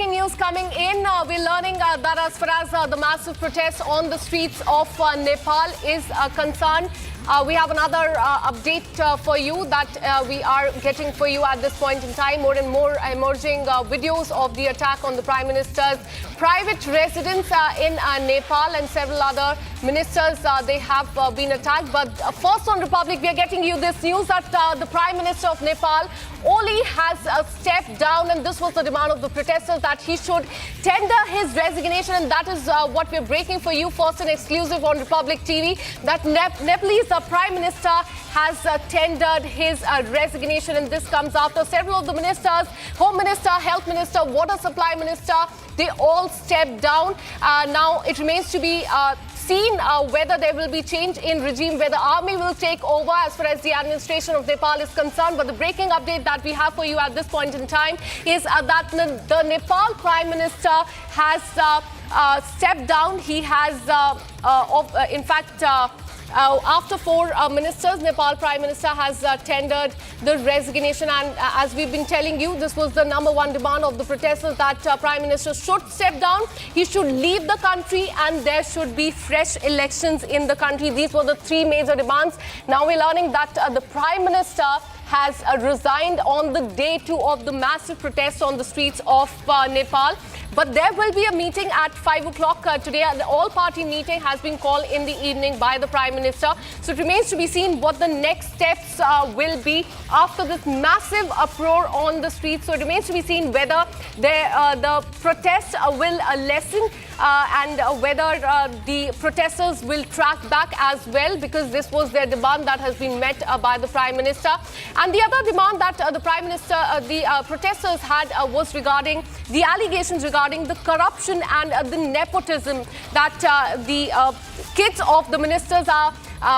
breaking news coming in. We're learning that as far as the massive protests on the streets of Nepal is concerned, we have another update for you that we are getting for you at this point in time. More and more emerging videos of the attack on the Prime Minister's private residence in Nepal, and several other ministers, they have been attacked. But first on Republic, we are getting you this news that the Prime Minister of Nepal, Oli, has stepped down, and this was the demand of the protesters, that he should tender his resignation, and that is what we're breaking for you first and exclusive on Republic TV, that Nepalese Prime Minister has tendered his resignation, and this comes after several of the ministers, Home Minister, Health Minister, Water Supply Minister, they all stepped down. Now it remains to be seen whether there will be change in regime, whether army will take over as far as the administration of Nepal is concerned. But the breaking update that we have for you at this point in time is that the Nepal Prime Minister has stepped down. He has, in fact, after four ministers, Nepal Prime Minister has tendered the resignation, and as we've been telling you, this was the #1 demand of the protesters, that Prime Minister should step down, he should leave the country, and there should be fresh elections in the country. These were the three major demands. Now we're learning that the Prime Minister has resigned on the day 2 of the massive protests on the streets of Nepal. But there will be a meeting at 5 o'clock today. The all-party meeting has been called in the evening by the Prime Minister. So it remains to be seen what the next steps will be after this massive uproar on the streets. So it remains to be seen whether the protests will lessen and whether the protesters will track back as well, because this was their demand that has been met by the Prime Minister. And the other demand that the Prime Minister, the protesters had was regarding the allegations regarding the corruption and the nepotism, that the kids of the ministers are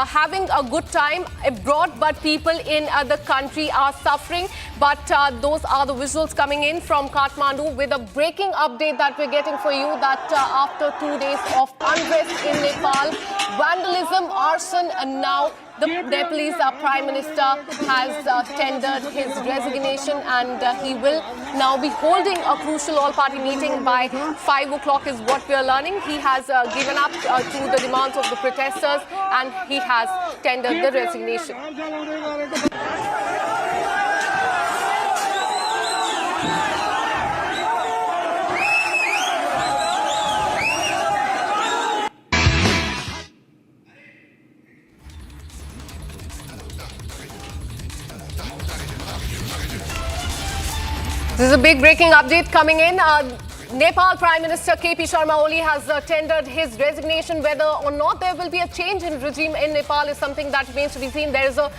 having a good time abroad, but people in the country are suffering. But those are the visuals coming in from Kathmandu with a breaking update that we're getting for you, that after 2 days of unrest in Nepal, vandalism, arson, and now the Nepalese Prime Minister has tendered his resignation, and he will now be holding a crucial all-party meeting by 5 o'clock is what we are learning. He has given up to the demands of the protesters, and he has tendered the resignation. This is a big breaking update coming in. Nepal Prime Minister KP Sharma Oli has tendered his resignation. Whether or not there will be a change in regime in Nepal is something that remains to be seen. There is a